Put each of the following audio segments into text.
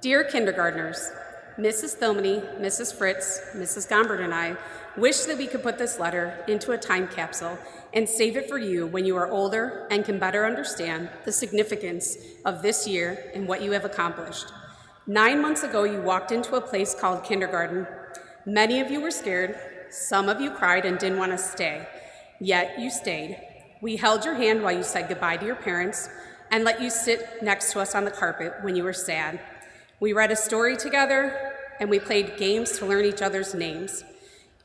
Dear kindergartners, Mrs. Thomany, Mrs. Fritz, Mrs. Gombert, and I wish that we could put this letter into a time capsule and save it for you when you are older and can better understand the significance of this year and what you have accomplished. 9 months ago, you walked into a place called kindergarten. Many of you were scared. Some of you cried and didn't want to stay, yet you stayed. We held your hand while you said goodbye to your parents and let you sit next to us on the carpet when you were sad. We read a story together, and we played games to learn each other's names.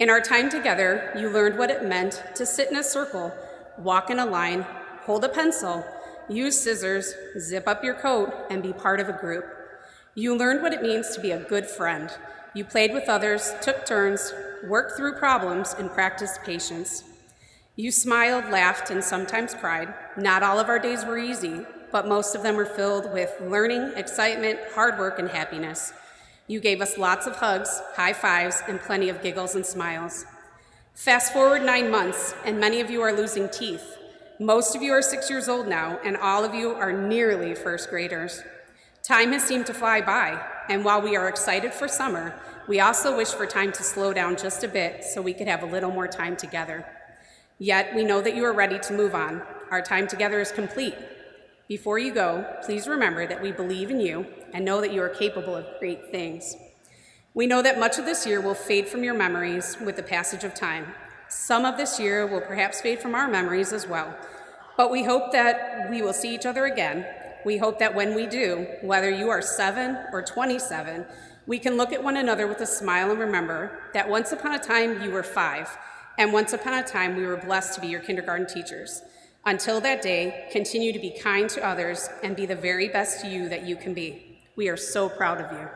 In our time together, you learned what it meant to sit in a circle, walk in a line, hold a pencil, use scissors, zip up your coat, and be part of a group. You learned what it means to be a good friend. You played with others, took turns, worked through problems, and practiced patience. You smiled, laughed, and sometimes cried. Not all of our days were easy, but most of them were filled with learning, excitement, hard work, and happiness. You gave us lots of hugs, high fives, and plenty of giggles and smiles. Fast forward 9 months, and many of you are losing teeth. Most of you are 6 years old now, and all of you are nearly first graders. Time has seemed to fly by, and while we are excited for summer, we also wish for time to slow down just a bit so we could have a little more time together. Yet, we know that you are ready to move on. Our time together is complete. Before you go, please remember that we believe in you and know that you are capable of great things. We know that much of this year will fade from your memories with the passage of time. Some of this year will perhaps fade from our memories as well. But we hope that we will see each other again. We hope that when we do, whether you are 7 or 27, we can look at one another with a smile and remember that once upon a time you were 5, and once upon a time we were blessed to be your kindergarten teachers. Until that day, continue to be kind to others and be the very best you that you can be. We are so proud of you.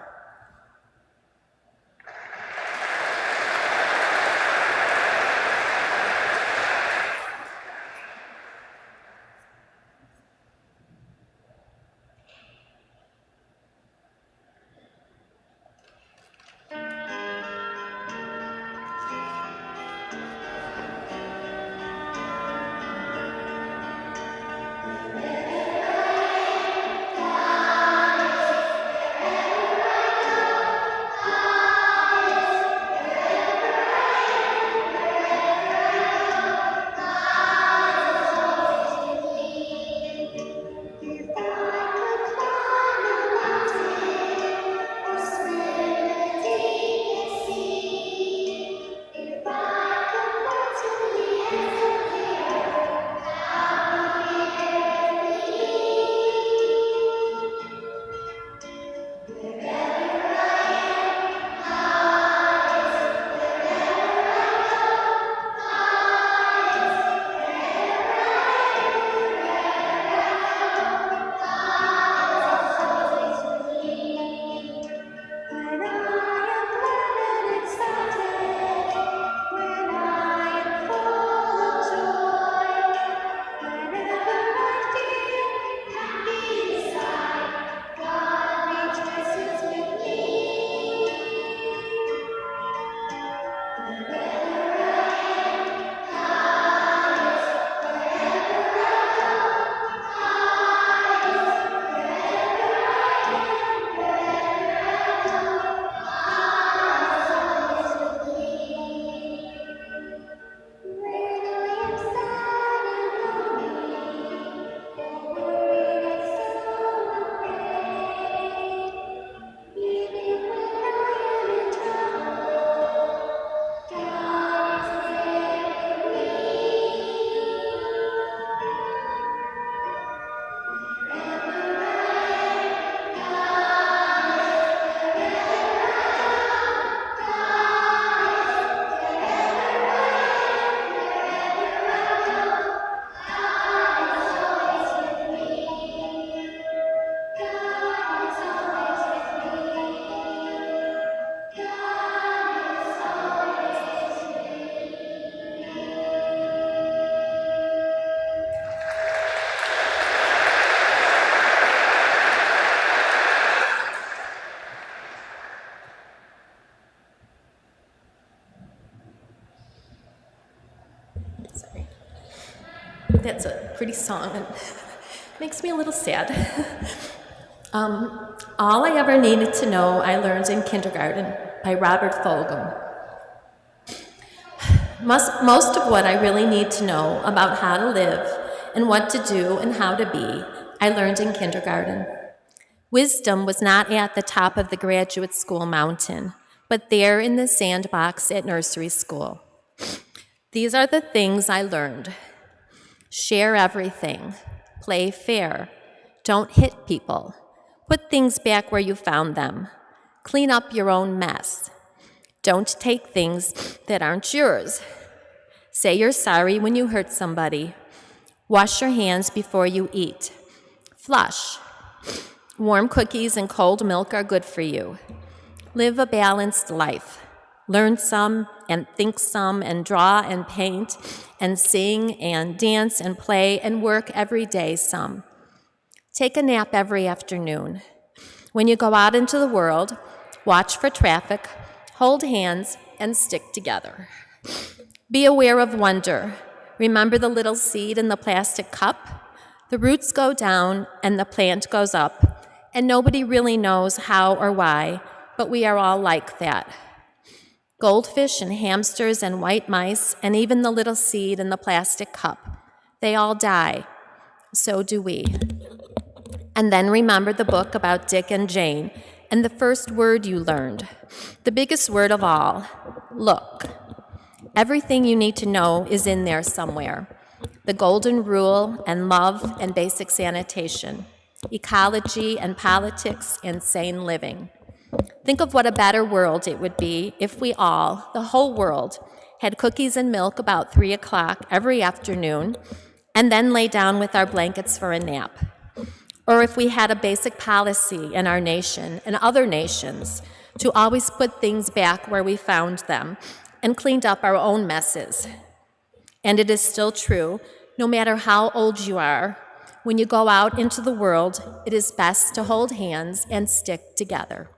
That's a pretty song and makes me a little sad. All I ever needed to know I learned in kindergarten by Robert Fulghum. Most of what I really need to know about how to live and what to do and how to be, I learned in kindergarten. Wisdom was not at the top of the graduate school mountain, but there in the sandbox at nursery school. These are the things I learned. Share everything. Play fair. Don't hit people. Put things back where you found them. Clean up your own mess. Don't take things that aren't yours. Say you're sorry when you hurt somebody. Wash your hands before you eat. Flush. Warm cookies and cold milk are good for you. Live a balanced life. Learn some and think some and draw and paint and sing and dance and play and work every day some. Take a nap every afternoon. When you go out into the world, watch for traffic, hold hands, and stick together. Be aware of wonder. Remember the little seed in the plastic cup? The roots go down and the plant goes up, and nobody really knows how or why, but we are all like that. Goldfish and hamsters and white mice and even the little seed in the plastic cup, they all die. So do we. And then remember the book about Dick and Jane and the first word you learned, the biggest word of all, look. Everything you need to know is in there somewhere. The golden rule and love and basic sanitation, ecology and politics and sane living. Think of what a better world it would be if we all, the whole world, had cookies and milk about 3 o'clock every afternoon and then lay down with our blankets for a nap. Or if we had a basic policy in our nation and other nations to always put things back where we found them and cleaned up our own messes. And it is still true, no matter how old you are, when you go out into the world, it is best to hold hands and stick together.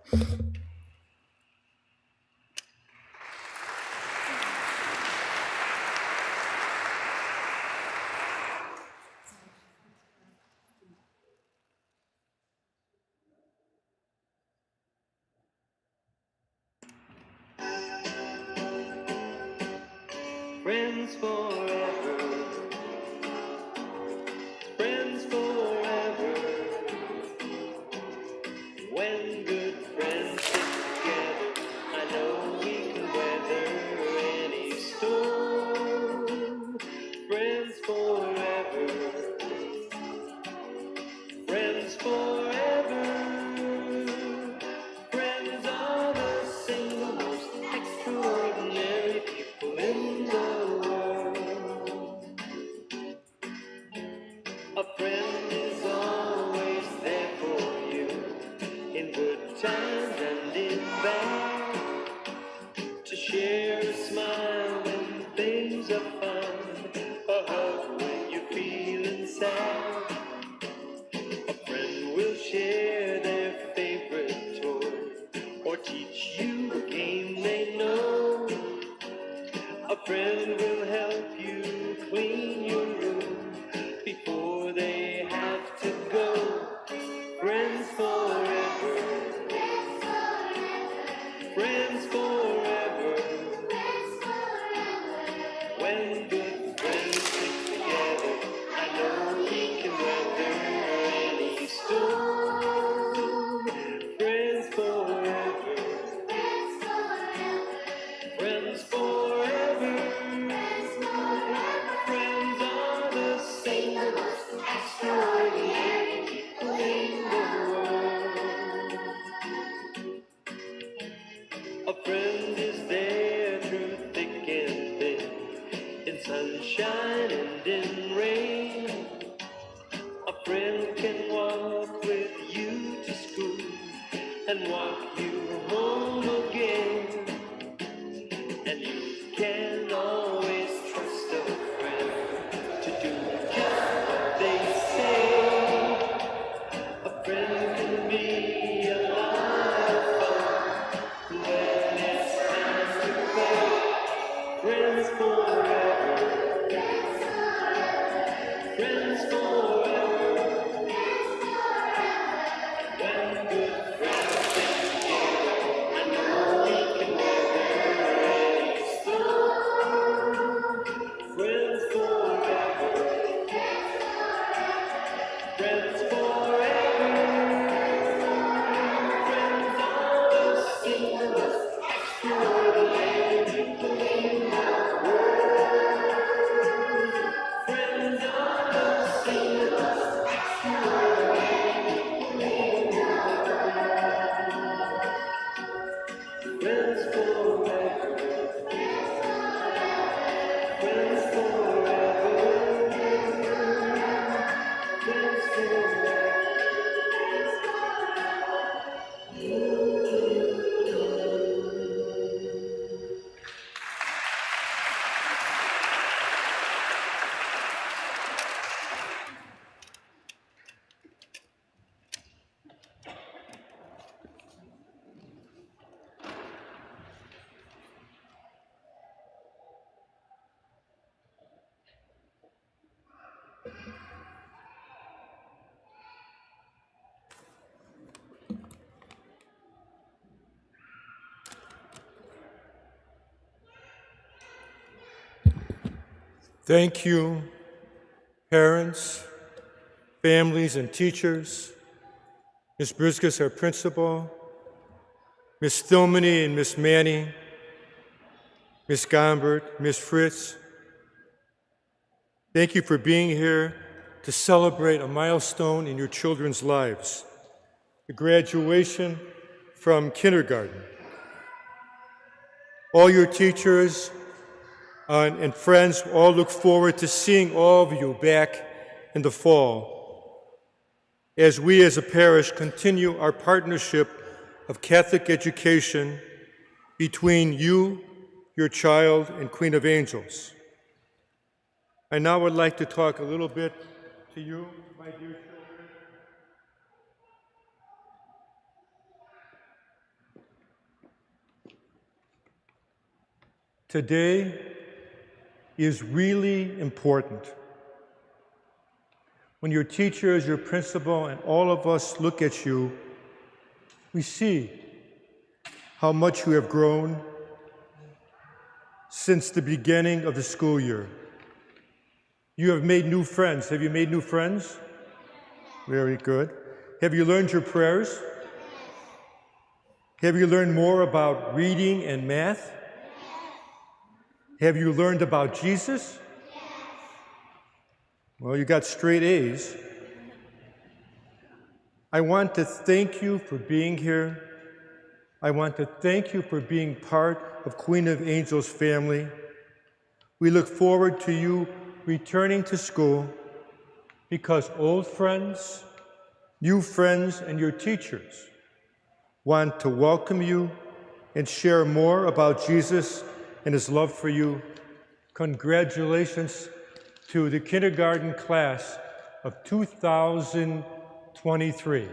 Friends forever, friends forever. When good friends stick together, I know we can weather any storm. Friends forever, friends forever. Friends are the single most extraordinary people in the world. A friend is always there for you, in good times and in bad, to share a smile when things are fun, a hug when you're feeling sad. A friend will share their favorite toy, or teach you a game they know. A friend will help you clean your room before they have to go. Friends forever, friends forever. When good friends stick together, I know we can weather any storm. Friends forever, friends forever. Friends are the single most Friends forever. Friends always see us extraordinary. Friends always see us friends forever. Friends forever. Friends forever. Thank you, parents, families, and teachers, Ms. Briskus, our principal, Ms. Thilmany and Ms. Manning, Ms. Gombert, Ms. Fritz. Thank you for being here to celebrate a milestone in your children's lives, the graduation from kindergarten. All your teachers and friends all look forward to seeing all of you back in the fall as we as a parish continue our partnership of Catholic education between you, your child, and Queen of Angels. I now would like to talk a little bit to you, my dear children. Today is really important. When your teachers, your principal, and all of us look at you, we see how much you have grown since the beginning of the school year. You have made new friends. Have you made new friends? Very good. Have you learned your prayers? Have you learned more about reading and math? Have you learned about Jesus? Well, you got straight A's. I want to thank you for being here. I want to thank you for being part of Queen of Angels family. We look forward to you returning to school because old friends, new friends, and your teachers want to welcome you and share more about Jesus and his love for you. Congratulations to the kindergarten class of 2023.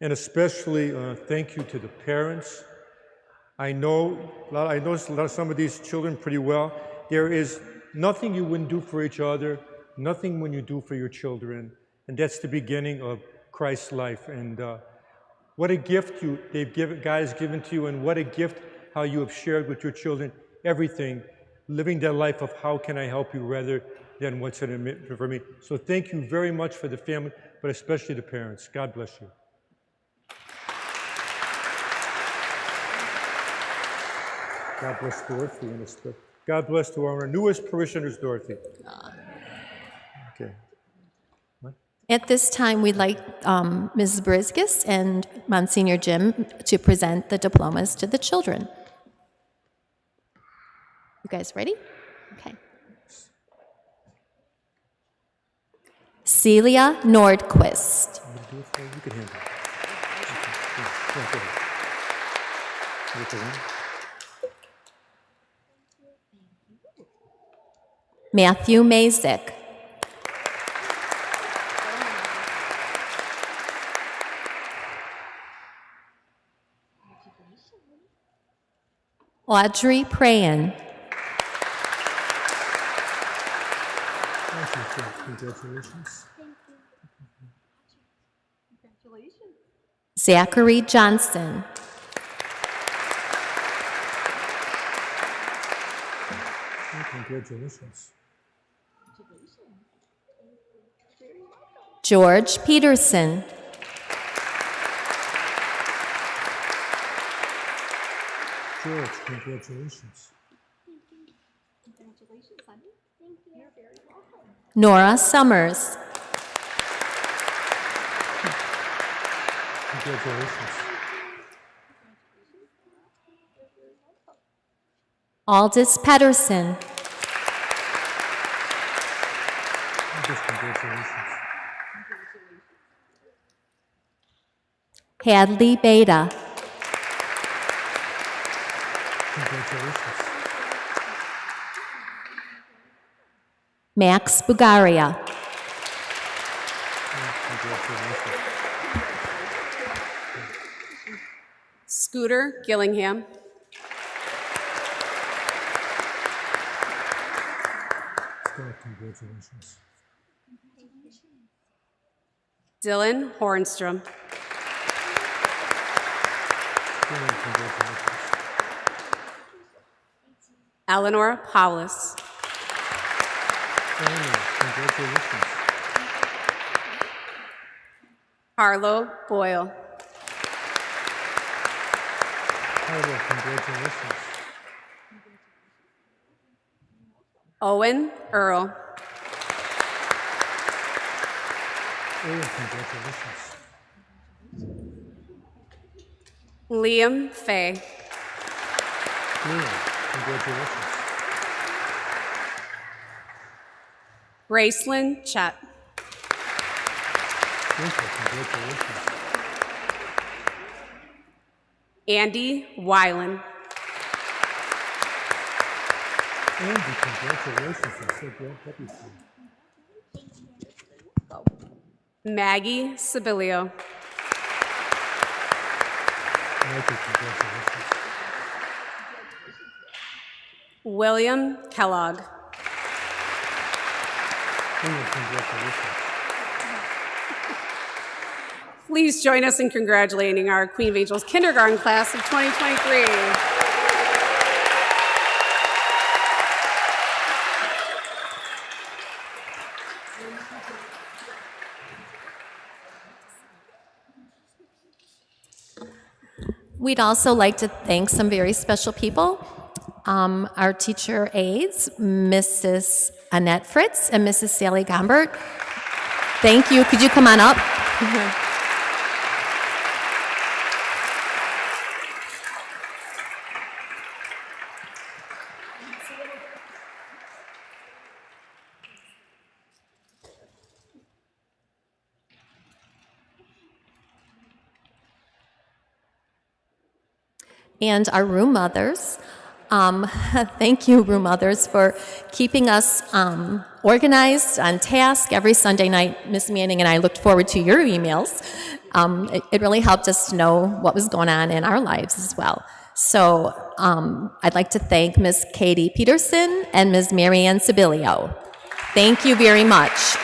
And especially thank you to the parents. I know some of these children pretty well. There is nothing you wouldn't do for each other, nothing when you do for your children, and that's the beginning of Christ's life. And what a gift God has given to you, and what a gift how you have shared with your children everything, living that life of how can I help you rather than what's in it for me. So thank you very much for the family, but especially the parents. God bless you. God bless Dorothy. God bless to our newest parishioners, Dorothy. Okay. What? At this time, we'd like Mrs. Briskus and Monsignor Jim to present the diplomas to the children. You guys ready? Okay. Celia Nordquist. You can handle it. Okay. Go ahead. Matthew Mazik. Audrey Prayan. Congratulations. Zachary Johnson. Oh, congratulations. George Peterson. George, congratulations. Nora Summers. Congratulations. Aldous Pedersen. Just congratulations. Hadley Beta. Congratulations. Max Bugaria. Congratulations. Scooter Gillingham. Scott, congratulations. Dylan Hornstrom. Dylan, congratulations. Eleanor Paulus. Eleanor, congratulations. Harlow Boyle. Carlo, congratulations. Owen Earl. Owen, congratulations. Liam Fay. Liam, congratulations. Gracelyn Chet. Rachel, congratulations. Andy Weiland. Andy, congratulations. I'm so glad happy for you. Maggie Sibilio. Michael, congratulations. William Kellogg. William, congratulations. Please join us in congratulating our Queen of Angels kindergarten class of 2023. We'd also like to thank some very special people. Our teacher aides, Mrs. Annette Fritz and Mrs. Sally Gombert. Thank you. Could you come on up? And our room mothers. Thank you, room mothers, for keeping us organized, on task. Every Sunday night, Miss Manning and I looked forward to your emails. It really helped us to know what was going on in our lives as well. So I'd like to thank Miss Katie Peterson and Ms. Marianne Sibilio. Thank you very much.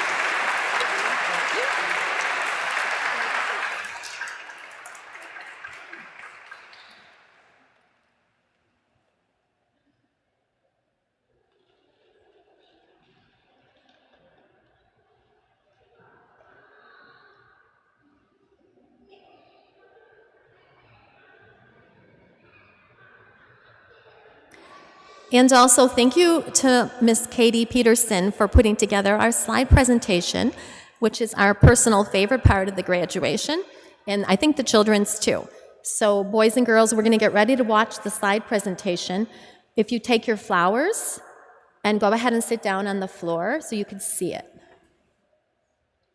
And also thank you to Miss Katie Peterson for putting together our slide presentation, which is our personal favorite part of the graduation, and I think the children's too. So boys and girls, we're going to get ready to watch the slide presentation. If you take your flowers and go ahead and sit down on the floor so you can see it.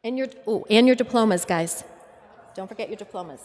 And your diplomas, guys. Don't forget your diplomas.